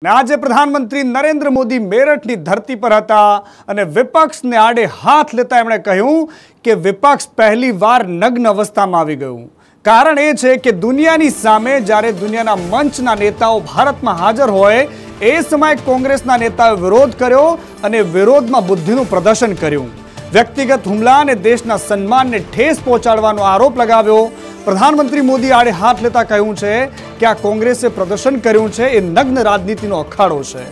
आज प्रधानमंत्री नरेंद्र मोदी मेरठनी धरती पर हता अने विपक्षने आड़े हाथ लेता एमणे कह्युं के विपक्ष पहली वार नग्न अवस्थामां आवी गयुं। कारण ए छे के दुनियानी सामे ज्यारे दुनियाना मंचना नेताओ भारतमां हाजर होय ए समये कोंग्रेसना नेताओए विरोध कर्यो अने विरोधमां बुद्धिनुं प्रदर्शन कर्युं। व्यक्तिगत हुमला अने देशना सन्मानने ठेस पहोंचाडવાનો आरोप लगाव्यो। प्रधानमंत्री मोदी आड़े हाथ लेता कह્યું છે કે આ કોંગ્રેસે પ્રદર્શન કર્યું છે એ નગ્ન રાજનીતિનો અખાડો છે।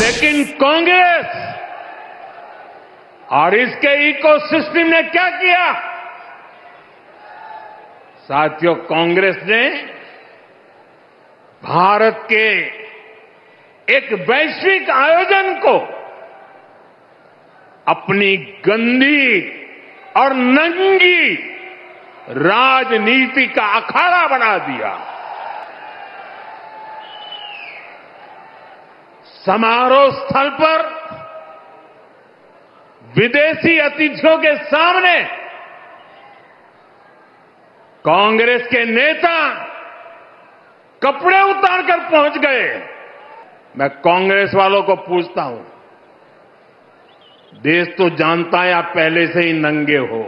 लेकिन कांग्रेस और इसके इकोसिस्टम ने क्या किया? साथियों, कांग्रेस ने भारत के एक वैश्विक आयोजन को अपनी गंदी और नंगी राजनीति का अखाड़ा बना दिया। समारोह स्थल पर विदेशी अतिथियों के सामने कांग्रेस के नेता कपड़े उतारकर पहुंच गए। मैं कांग्रेस वालों को पूछता हूं, देश तो जानता है आप पहले से ही नंगे हो,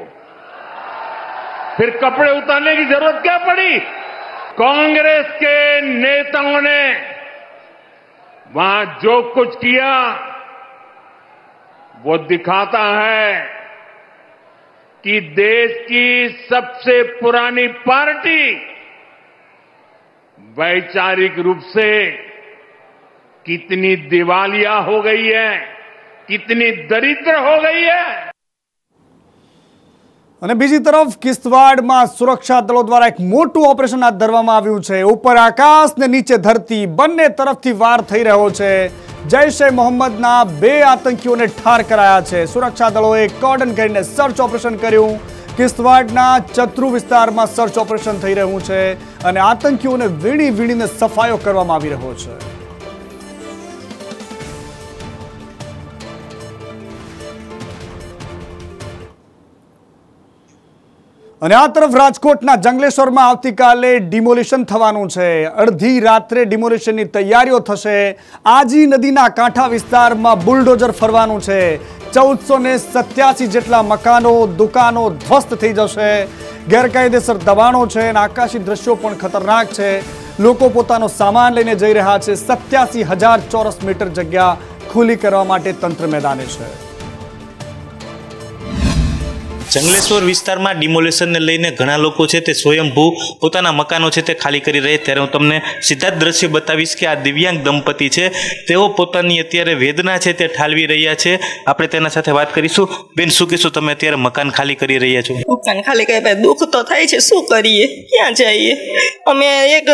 फिर कपड़े उतारने की जरूरत क्या पड़ी? कांग्रेस के नेताओं ने वहां जो कुछ किया वो दिखाता है कि देश की सबसे पुरानी पार्टी वैचारिक रूप से कितनी दिवालिया हो गई है, कितनी दरिद्र हो गई है। અને બીજી તરફ કિશ્તવાડમાં સુરક્ષા દળો દ્વારા એક મોટું ઓપરેશન હાથ ધરવામાં આવ્યું છે। ઉપર આકાશ ને નીચે ધરતી બંને તરફથી વાર થઈ રહ્યો છે। જૈશ-એ મોહમ્મદના 2 આતંકીઓને ઠાર કરાયા છે। સુરક્ષા દળોએ કોર્ડન કરીને સર્ચ ઓપરેશન કર્યું। કિશ્તવાડના ચત્રુ વિસ્તારમાં સર્ચ ઓપરેશન થઈ રહ્યું છે અને આતંકીઓને વીણીને સફાયો કરવામાં આવી રહ્યો છે। અને આ તરફ રાજકોટના જંગલેશ્વરમાં આવતીકાલે ડિમોલિશન થવાનું છે। અડધી રાત્રે ડિમોલિશનની તૈયારીઓ થશે। આજી નદીના કાંઠા વિસ્તારમાં બુલડોઝર ફરવાનું છે। 1487 જેટલા મકાનો દુકાનો ધ્વસ્ત થઈ જશે। ગેરકાયદેસર દબાણો છે અને આકાશી દ્રશ્યો પણ ખતરનાક છે। લોકો પોતાનો સામાન લઈને જઈ રહ્યા છે। 87,000 ચોરસ મીટર જગ્યા ખુલ્લી કરવા માટે તંત્ર મેદાને છે। જંગલેશ્વર વિસ્તારમાં ડિમોલેશનને લઈને ઘણા લોકો છે તે સ્વયંભૂ પોતાના મકાનો છે તે ખાલી કરી રહે, ત્યારે હું તમને સીધા જ દ્રશ્ય બતાવીશ કે આ દિવ્યાંગ દંપતી છે તેઓ પોતાની અત્યારે વેદના છે તે ઠાલવી રહ્યા છે। આપણે તેના સાથે વાત કરીશું। બેન, શું કહેશો, તમે અત્યારે મકાન ખાલી કરી રહ્યા છો? મકાન ખાલી કરી ભાઈ દુઃખ તો થાય છે, શું કરીએ, ક્યાં જઈએ? અમે એક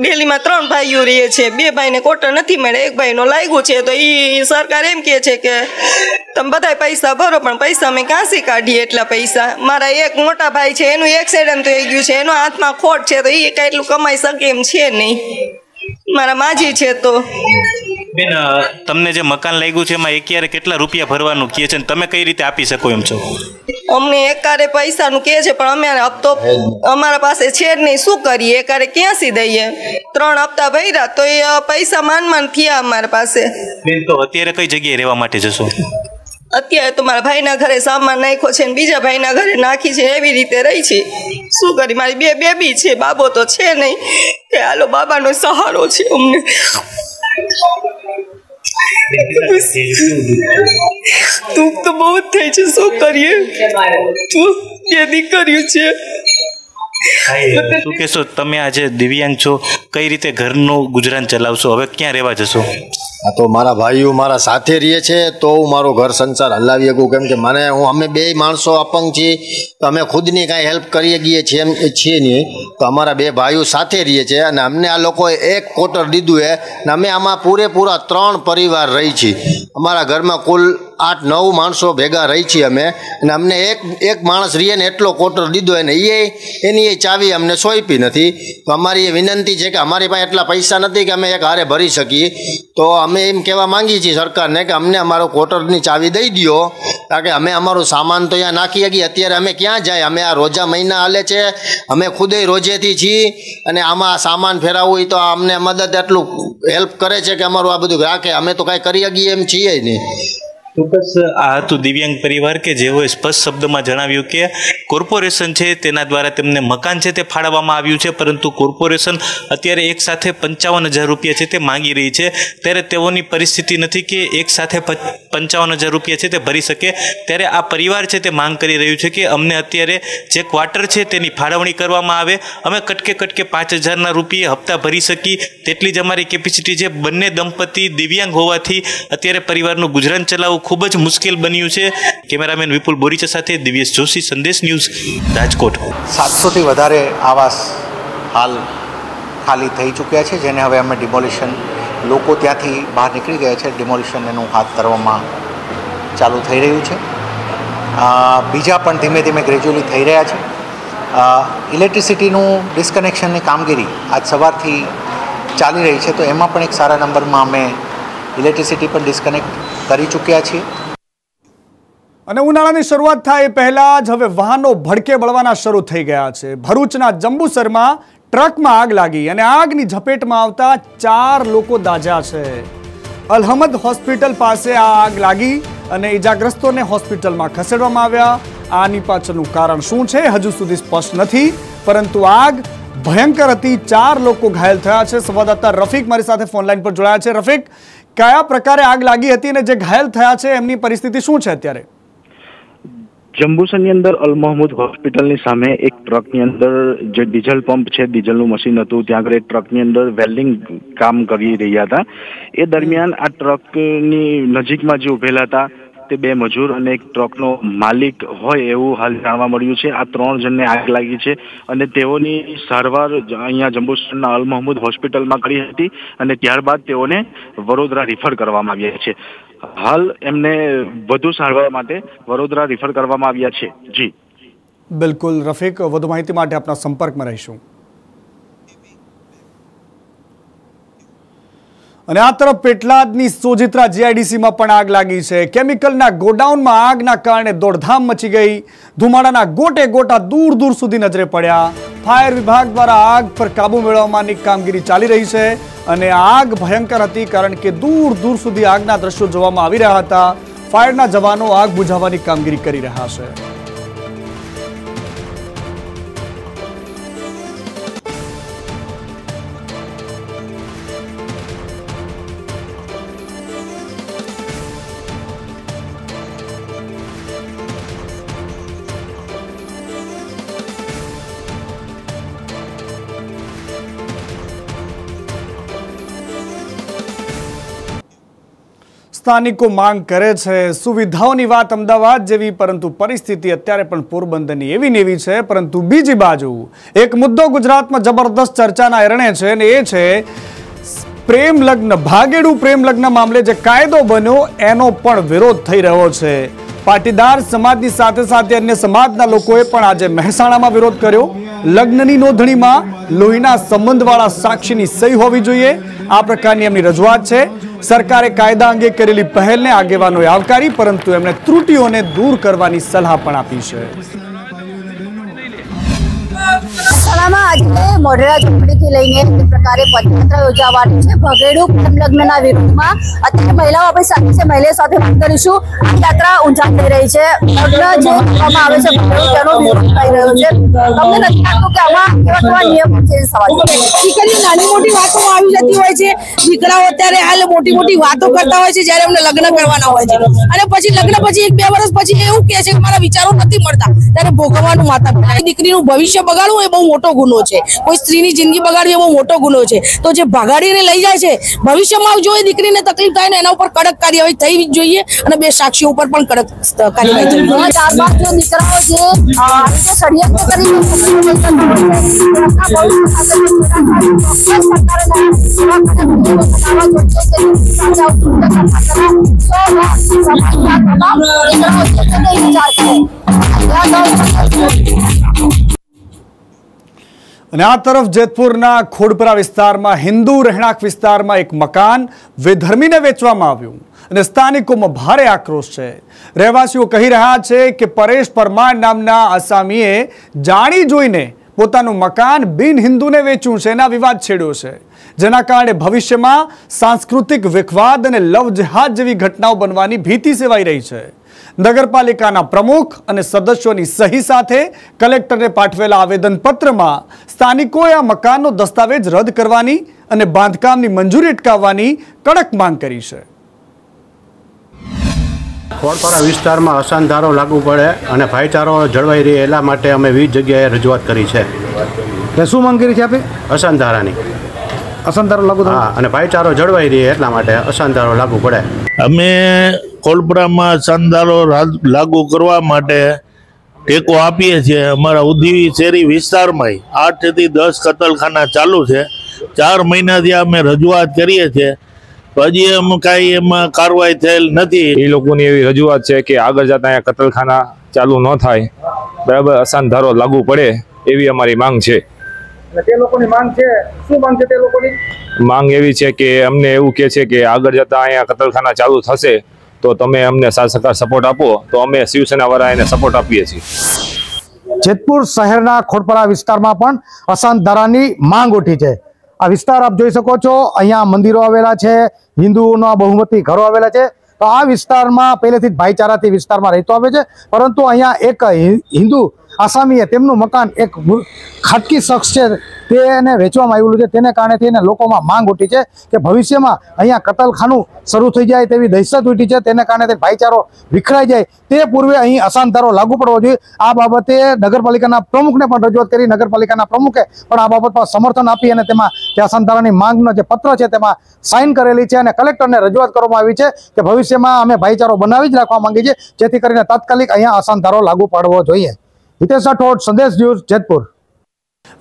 ડેલીમાં 3 ભાઈઓ રહીએ છીએ। 2 ભાઈને કોટર નથી મળે, 1 ભાઈનો લાગ્યું છે તો એ સરકાર એમ કહે છે કે તમે બધા પૈસા ભરો, પણ પૈસા અમે ક્યાંથી કાઢીએ એટલા પૈસા? મારા એક મોટા ભાઈ છે એનું એક્સિડન્ટ થઈ ગયું છે, એનો હાથમાં ખોટ છે તો એ કેટલું કમાઈ શકે એમ છે નહીં। મારા માજી છે તો બેન, તમને જે મકાન લાગ્યું છે એમાં એકયારે કેટલા રૂપિયા ભરવાનું કહે છે અને તમે કઈ રીતે આપી શકો એમ છો? અમને એકારે પૈસાનું કહે છે પણ અમે હપ્તો અમારા પાસે છે જ નહીં, શું કરીએ? એકારે ક્યાંથી દઈએ? 3 હપ્તા ભર્યા તો એ પૈસા માંડ થયા અમારા પાસે। બેન, તો અત્યારે કઈ જગ્યાએ રહેવા માટે જશો? અત્યારે તો મારા ભાઈના ઘરે સામાન નાખ્યો છે ને બીજા ભાઈના ઘરે નાખી છે, એવી રીતે રહી છે। શું કરી? મારી 2 બેબી છે, બાબો તો છે નહીં, કે હાલો બાબાનો સહારો છે અમને। દુઃખ તો બહુ જ થાય છે, શું કરીએ? 2 દીકરીઓ છે। શું કહેશો, તમે આજે દિવ્યાંગ છો, કઈ રીતે ઘરનું ગુજરાન ચલાવશો? હવે ક્યાં રહેવા જશો? આ તો મારા ભાઈઓ મારા સાથે રહે છે તો હું મારો ઘર સંસાર હલાવી શકું, કેમ કે મને અમે 2 માણસો અપંગ છીએ તો અમે ખુદની કાંઈ હેલ્પ કરી શકીએ છીએ એમ છીએ નહીં, તો અમારા 2 ભાઈઓ સાથે રહીએ છીએ અને અમને આ લોકોએ 1 ક્વાર્ટર દીધું છે અને અમે આમાં પૂરેપૂરા 3 પરિવાર રહી છીએ। અમારા ઘરમાં કુલ 8-9 માણસો ભેગા રહી છીએ અમે, અને અમને એક માણસ રહીએ ને એટલો ક્વાર્ટર દીધો અને એની ચાવી અમને સોંપી નથી। તો અમારી એ વિનંતી છે કે કે અમારી પાસે એટલા પૈસા નથી કે અમે એક હારે ભરી શકીએ, તો અમે એમ કહેવા માંગીએ છીએ સરકારને કે અમને અમારો ક્વોટરની ચાવી દઈ દો, કારણ કે અમે અમારું સામાન તો અહીંયા નાખી શકીએ. અત્યારે અમે ક્યાં જાય? અમે આ રોજા મહિના હાલે છે, અમે ખુદે રોજેથી છીએ, અને આમાં સામાન ફેરવવું હોય તો અમને મદદ એટલું હેલ્પ કરે છે કે અમારું આ બધું રાખે. અમે તો કાંઈ કરી શકીએ એમ છીએ નહીં. ચોક્કસ આ હતું દિવ્યાંગ પરિવાર કે જેઓએ સ્પષ્ટ શબ્દમાં જણાવ્યું કે કોર્પોરેશન છે તેના દ્વારા તેમને મકાન છે તે ફાળવવામાં આવ્યું છે, પરંતુ કોર્પોરેશન અત્યારે એક સાથે 55,000 રૂપિયા છે તે માંગી રહી છે. ત્યારે તેઓની પરિસ્થિતિ નથી કે એક સાથે 55,000 રૂપિયા છે તે ભરી શકે. ત્યારે આ પરિવાર છે તે માંગ કરી રહ્યું છે કે અમને અત્યારે જે ક્વાર્ટર છે તેની ફાળવણી કરવામાં આવે, અમે કટકે 5,000 રૂપિયા હપ્તા ભરી શકી તેટલી જ અમારી કેપેસિટી છે. બંને દંપતી દિવ્યાંગ હોવાથી અત્યારે પરિવારનું ગુજરાન ચલાવવું ખૂબ જ મુશ્કેલ બન્યું છે. કેમેરામેન વિપુલ બોરીચા સાથે દિવ્યેશ જોશી, સંદેશ ન્યૂઝ, રાજકોટ. 700થી વધારે આવાસ હાલ ખાલી થઈ ચૂક્યા છે, જેને હવે અમે ડિમોલિશન, લોકો ત્યાંથી બહાર નીકળી ગયા છે, ડિમોલિશન એનું હાથ ધરવામાં ચાલુ થઈ રહ્યું છે. બીજા પણ ધીમે ધીમે ગ્રેજ્યુઅલી થઈ રહ્યા છે. ઇલેક્ટ્રિસિટીનું ડિસ્કનેક્શનની કામગીરી આજ સવારથી ચાલી રહી છે, તો એમાં પણ એક સારા નંબરમાં અમે ઇલેક્ટ્રિસિટી પણ ડિસ્કનેક્ટ કરી ચૂક્યા છીએ. અને ઉનાળાની શરૂઆત થાય એ પહેલા જ હવે વાહનો ભડકે બળવાના શરૂ થઈ ગયા છે. ભરૂચના જંબુસરમાં ટ્રકમાં આગ લાગી અને આગની ઝપેટમાં આવતા 4 લોકો દાઝ્યા છે. અલહમદ હોસ્પિટલ પાસે આ આગ લાગી અને ઈજાગ્રસ્તોને હોસ્પિટલમાં ખસેડવામાં આવ્યા. આની પાછળનું કારણ શું છે હજુ સુધી સ્પષ્ટ નથી, પરંતુ આગ ભયંકર હતી. 4 લોકો ઘાયલ થયા છે. સંવાદદાતા રફીક મારી સાથે ફોનલાઈન પર જોડાયા છે. રફીક, કયા પ્રકારે આગ લાગી હતી અને જે ઘાયલ થયા છે એમની પરિસ્થિતિ શું છે અત્યારે? જંબુસરની અંદર અલ મહમૂદ હોસ્પિટલની સામે એક ટ્રકની અંદર જે ડીઝલ પંપ છે, ડીઝલનું મશીન હતું, ત્યાં આગળ એક ટ્રકની અંદર વેલ્ડિંગ કામ કરી રહ્યા હતા. એ દરમિયાન આ ટ્રકની નજીકમાં જે ઉભેલા હતા તે 2 મજૂર અને એક ટ્રકનો માલિક હોય એવું હાલ જાણવા મળ્યું છે. આ 3 જણને આગ લાગી છે અને તેઓની સારવાર અહીંયા જંબુસરના અલ મહમૂદ હોસ્પિટલમાં કરી હતી અને ત્યારબાદ તેઓને વડોદરા રિફર કરવામાં આવ્યા છે. હાલ એમને વધુ સારવાર માટે વડોદરા રિફર કરવામાં આવ્યા છે. જી બિલકુલ રફીક, વધુ માહિતી માટે આપના સંપર્કમાં રહીશું. અને આ તરફ પેટલાદની સોજિત્રા જીઆઈડીસીમાં પણ આગ લાગી છે. કેમિકલના ગોડાઉનમાં આગના કારણે દોડધામ મચી ગઈ. ધુમાડાના ગોટે ગોટા દૂર દૂર સુધી નજરે પડ્યા. ફાયર વિભાગ દ્વારા આગ પર કાબુ મેળવવાની કામગીરી ચાલી રહી છે અને આગ ભયંકર હતી કારણ કે દૂર દૂર સુધી આગના દ્રશ્યો જોવામાં આવી રહ્યા હતા. ફાયરના જવાનો આગ બુઝાવવાની કામગીરી કરી રહ્યા છે. સ્થાનિકો માંગ કરે છે સુવિધાઓની વાત અમદાવાદ જેવી, પરંતુ પરિસ્થિતિ અત્યારે પણ પોરબંદરની એવી ને એવી છે. પરંતુ બીજી બાજુ એક મુદ્દો ગુજરાતમાં જબરદસ્ત ચર્ચાના એરણે છે અને એ છે પ્રેમ લગ્ન. ભાગેડુ પ્રેમ લગ્ન મામલે જે કાયદો બન્યો એનો પણ વિરોધ થઈ રહ્યો છે. પાટીદાર સમાજની સાથે સાથે અન્ય સમાજના લોકોએ પણ આજે મહેસાણામાં વિરોધ કર્યો. લગ્નની નોંધણીમાં લોહીના સંબંધવાળા સાક્ષીની સહી હોવી જોઈએ, આ પ્રકારની એમની રજૂઆત છે. સરકારે કાયદા અંગે કરેલી પહેલને આગેવાનોએ આવકારી, પરંતુ એમણે ત્રુટીઓને દૂર કરવાની સલાહ પણ આપી છે. મહેસાણામાં આજે મોઢેરા ઝૂંપડીથી લઈને તે પ્રકારે પદયાત્રા યોજાવાની છે. ભગેડુ પ્રેમ લગ્નના વિરોધમાં અત્યારે મહિલાઓ આપણી સાથે છે, મહિલાઓ સાથે વાત કરીશું. આ યાત્રા ઊંચા થઈ રહી છે. લગ્ન જે કરવામાં આવે છે તેનો વિરોધ થઈ રહ્યો છે. તમને નથી લાગતું કે આમાં કેવા કેવા નિયમો ચેન્જ થવા જોઈએ? દીકરીઓ નાની મોટી વાતોમાં આવી જતી હોય છે. દીકરાઓ અત્યારે હાલ મોટી મોટી વાતો કરતા હોય છે જ્યારે એમને લગ્ન કરવાના હોય છે, અને પછી લગ્ન પછી 1-2 વર્ષ પછી એવું કહે છે કે મારા વિચારો નથી મળતા, ત્યારે ભોગવવાનું માતા પિતા. દીકરીનું ભવિષ્ય બગાડવું એ બહુ મોટો ગુનો છે. કોઈ સ્ત્રીની જિંદગી બગાડવી એ બહુ મોટો ગુનો છે. તો જે ભગાડીને લઈ જાય છે, ભવિષ્યમાં જો એ દીકરીને તકલીફ થાય ને એના ઉપર કડક કાર્યવાહી થવી જ જોઈએ અને 2 સાક્ષીઓ ઉપર પણ કડક કાર્યવાહી થવી જોઈએ. ત્યારબાદ જે દીકરાઓ જે ષડયંત્ર કરી અને આ તરફ જેતપુરના ખોડપરા વિસ્તારમાં હિન્દુ રહેણાંક વિસ્તારમાં એક મકાન વિધર્મીને વેચવામાં આવ્યું અને સ્થાનિકોમાં ભારે આક્રોશ છે. રહેવાસીઓ કહી રહ્યા છે કે પરેશ પરમાર નામના આસામીએ જાણી જોઈને પોતાનું મકાન બિન હિન્દુને વેચ્યું છે, એના વિવાદ છેડ્યો છે, જેના કારણે ભવિષ્યમાં સાંસ્કૃતિક વિખવાદ અને લવ જેહાદ જેવી ઘટનાઓ બનવાની ભીતિ સેવાઈ રહી છે. નગરપાલિકાના પ્રમુખ અને સદસ્યોની સહી સાથે કલેક્ટરને પાઠવેલા આવેદનપત્રમાં સ્થાનિકોએ આ મકાનનો દસ્તાવેજ રદ કરવાની અને બાંધકામની મંજૂરી અટકાવવાની કડક માંગ કરી છે. ખોડપરા વિસ્તારમાં અસાનધારો લાગુ પડે અને ભાઈચારો જળવાઈ રહે એટલા માટે અમે વિવિધ જગ્યાએ રજૂઆત કરી છે. શું માંગ કરી છે આપે? અસાનધારાની. અસાનધારો લાગુ હા, અને ભાઈચારો જળવાઈ રહે એટલા માટે અસાનધારો લાગુ પડે. અમે ખોડપરામાં અસાનધારો લાગુ કરવા માટે ટેકો આપીએ છીએ. અમારા ઉધીવી શેરી વિસ્તારમાં 8 થી 10 કતલખાના ચાલુ છે. 4 મહિનાથી અમે રજૂઆત કરીએ છીએ, હજી એમ કાંઈ એમાં કાર્યવાહી થયેલ નથી. એ લોકોની એવી રજૂઆત છે કે આગળ જતા અહીંયા કતલખાના ચાલુ ન થાય, બરાબર, અસાનધારો લાગુ પડે એવી અમારી માંગ છે. તે લોકોની માંગ છે, શું માંગ છે તે લોકોની? માંગ એવી છે કે અમને એવું કહે છે કે આગળ જતા અહીંયા કતલખાના ચાલુ થશે તો તમે અમને સરકાર સપોર્ટ આપો, તો અમે શિવસેના વાળા એને સપોર્ટ આપીએ છીએ. જેતપુર શહેરના ખોડપરા વિસ્તારમાં પણ અસાનધારાની માંગ ઉઠી છે. આ વિસ્તાર આપ જોઈ શકો છો, અહીંયા મંદિરો આવેલા છે, હિન્દુઓના બહુમતી ઘરો આવેલા છે. તો આ વિસ્તારમાં પહેલેથી જ ભાઈચારાથી વિસ્તારમાં રહેતો આવે છે, પરંતુ અહીંયા એક હિન્દુ આસામીએ તેમનું મકાન એક ખાટકી શખ્સ છે તેને વેચવામાં આવેલું છે. તેને કારણે થઈને લોકોમાં માંગ ઉઠી છે કે ભવિષ્યમાં અહીંયા કતલખાનું શરૂ થઈ જાય તેવી દહેશત ઉઠી છે. તેને કારણે ભાઈચારો વિખરાઈ જાય તે પૂર્વે અહીં અસાનધારો લાગુ પડવો જોઈએ. આ બાબતે નગરપાલિકાના પ્રમુખને પણ રજૂઆત કરી. નગરપાલિકાના પ્રમુખે પણ આ બાબતમાં સમર્થન આપી અને તેમાં જે અસાનધારાની માંગનો જે પત્ર છે તેમાં સાઇન કરેલી છે અને કલેક્ટરને રજૂઆત કરવામાં આવી છે કે ભવિષ્યમાં અમે ભાઈચારો બનાવી જ રાખવા માંગીએ છીએ, જેથી કરીને તાત્કાલિક અહીંયા અસાનધારો લાગુ પાડવો જોઈએ. હિતેશ રાઠોડ, સંદેશ ન્યૂઝ, જેતપુર.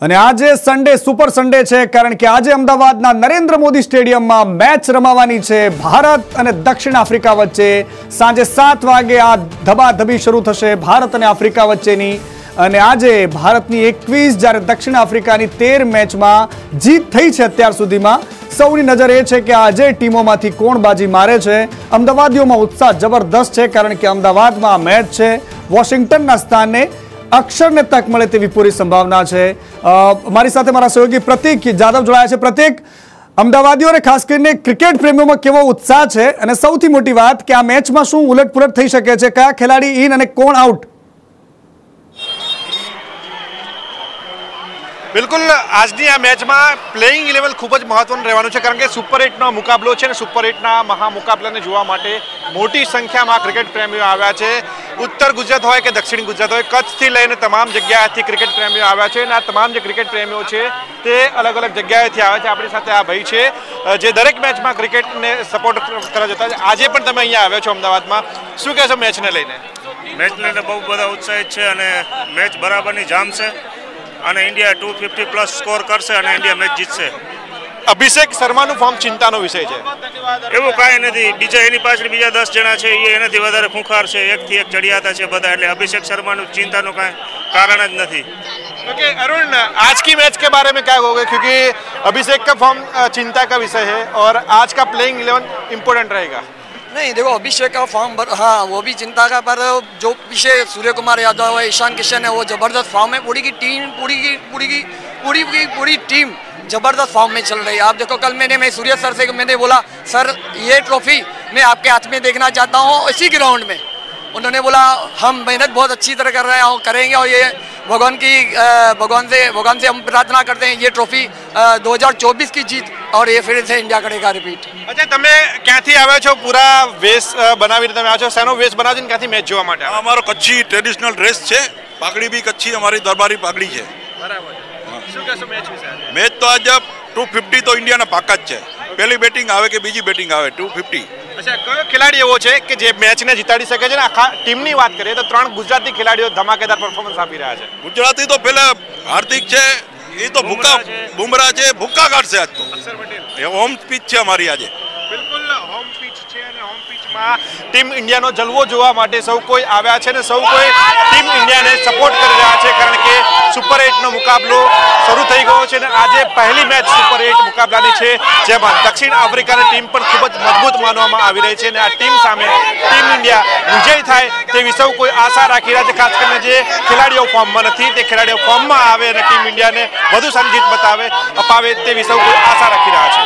અને આજે સન્ડે સુપર સન્ડે છે, કારણ કે આજે અમદાવાદના નરેન્દ્ર મોદી સ્ટેડિયમમાં મેચ રમાવાની છે ભારત અને દક્ષિણ આફ્રિકા વચ્ચે. સાંજે 7 વાગે આ ધબાધબી શરૂ થશે ભારત અને આફ્રિકા વચ્ચેની. અને આજે ભારતની 21 જ્યારે દક્ષિણ આફ્રિકાની 13 મેચમાં જીત થઈ છે અત્યાર સુધીમાં. સૌની નજર એ છે કે આજે ટીમોમાંથી કોણ બાજી મારે છે. અમદાવાદીઓમાં ઉત્સાહ જબરદસ્ત છે, કારણ કે અમદાવાદમાં આ મેચ છે. વોશિંગ્ટનના સ્થાને અક્ષરને તક મળે તેવી પૂરી સંભાવના છે. મારી સાથે મારા સહયોગી પ્રતીક જાદવ જોડાયા છે. પ્રતીક, અમદાવાદીઓને ખાસ કરીને ક્રિકેટ પ્રેમીઓમાં કેવો ઉત્સાહ છે, અને સૌથી મોટી વાત કે આ મેચમાં શું ઉલટપુલટ થઈ શકે છે, કયા ખેલાડી ઇન અને કોણ આઉટ? બિલકુલ, આજની આ મેચમાં પ્લેઇંગ 11 ખૂબ જ મહત્વનું રહેવાનું છે, કારણ કે સુપર 8નો મુકાબલો છે અને સુપર 8ના મહામુકાબલાને જોવા માટે મોટી સંખ્યામાં ક્રિકેટ પ્રેમીઓ આવ્યા છે. ઉત્તર ગુજરાત હોય કે દક્ષિણ ગુજરાત હોય, કચ્છથી લઈને તમામ જગ્યાએથી ક્રિકેટ પ્રેમીઓ આવ્યા છે અને આ તમામ જે ક્રિકેટ પ્રેમીઓ છે તે અલગ અલગ જગ્યાએથી આવ્યા છે. આપણી સાથે આ ભાઈ છે જે દરેક મેચમાં ક્રિકેટને સપોર્ટ કરવા જતા છે. આજે પણ તમે અહીંયા આવ્યા છો અમદાવાદમાં, શું કહેશો મેચને લઈને? મેચને લઈને બહુ બધા ઉત્સાહિત છે અને મેચ બરાબરની જામશે અને ઇન્ડિયા 250 પ્લસ સ્કોર કરશે અને ઇન્ડિયા મેચ જીતશે. અભિષેક શર્માનું ફોર્મ ચિંતાનો વિષય છે? એવું કાંઈ નથી, બીજા એની પાછળ બીજા 10 જણા છે એ એનાથી વધારે ખૂંખાર છે, એકથી એક ચડિયાતા છે બધા, એટલે અभिषेक शर्मा चिंता कांई कारण ज नहीं. ओके अरुण, आज की मैच के बारे में क्या कहोगे, क्योंकि अभिषेक का फॉर्म चिंता का विषय है और आज का प्लेइंग 11 इम्पोर्टेंट रहेगा? नहीं देखो, अभिषेक का फॉर्म हाँ वो भी चिंता का, पर जो पीछे सूर्य कुमार यादव है, ईशान किशन है, वो जबरदस्त फॉर्म है. पूरी की टीम जबरदस्त फॉर्म में चल रही है. आप देखो, कल मैं सूर्य सर से मैंने बोला सर ये ट्रॉफी मैं आपके हाथ में देखना चाहता हूँ इसी ग्राउंड में. उन्होंने बोला हम मेहनत बहुत अच्छी तरह कर रहे हैं और करेंगे, और ये भगवान से हम प्रार्थना करते हैं ये ट्रॉफी 2024 की जीत और ये फिर से इंडिया करेगा रिपीट. अच्छा, તમે ક્યાંથી આવ્યા છો? પૂરા વેશ બનાવીને તમે આવ્યા છો? શેનો વેશ બનાવીને ક્યાંથી મેચ જોવા માટે? અમારો કચ્છી ટ્રેડિશનલ ડ્રેસ છે, પાઘડી બી કચ્છી અમારી દરબારી પાઘડી છે. બરાબર. શું કહેશો મેચ વિશે? મેચ તો આજે 250 તો ઇન્ડિયાના પાકા જ છે. પહેલી બેટિંગ આવે કે બીજી બેટિંગ આવે, 250. અચ્છા, કયો ખેલાડી એવો છે કે જે મેચને જીતાડી શકે છે? ને આખા ટીમની વાત કરીએ તો 3 ગુજરાતી ખેલાડીઓ ધમાકેદાર પરફોર્મન્સ આપી રહ્યા છે. ગુજરાતી તો પહેલા હાર્દિક છે, એ તો બુમરાહ છે, ભૂક્કા કાઢશે આજ તો. હોમ પીચ છે અમારી આજે. બિલકુલ હોમ પીચ છે અને હોમ પીચ મેચમાં ટીમ ઇન્ડિયાનો જલવો જોવા માટે સૌ કોઈ આવ્યા છે અને સૌ કોઈ ટીમ ઇન્ડિયાને સપોર્ટ કરી રહ્યા છે, કારણ કે સુપર 8નો મુકાબલો શરૂ થઈ ગયો છે અને આજે પહેલી મેચ સુપર 8 મુકાબલાની છે, જેમાં દક્ષિણ આફ્રિકાની ટીમ પણ ખૂબ જ મજબૂત માનવામાં આવી રહી છે અને આ ટીમ સામે ટીમ ઇન્ડિયા વિજય થાય તેવી સૌ કોઈ આશા રાખી રહ્યા છે। ખાસ કરીને જે ખેલાડીઓ ફોર્મમાં નથી તે ખેલાડીઓ ફોર્મમાં આવે અને ટીમ ઇન્ડિયાને વધુ સારી જીત અપાવે તેવી સૌ કોઈ આશા રાખી રહ્યા છે।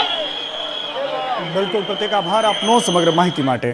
બિલકુલ પ્રત્યેક આભાર આપનો સમગ્ર માહિતી માટે।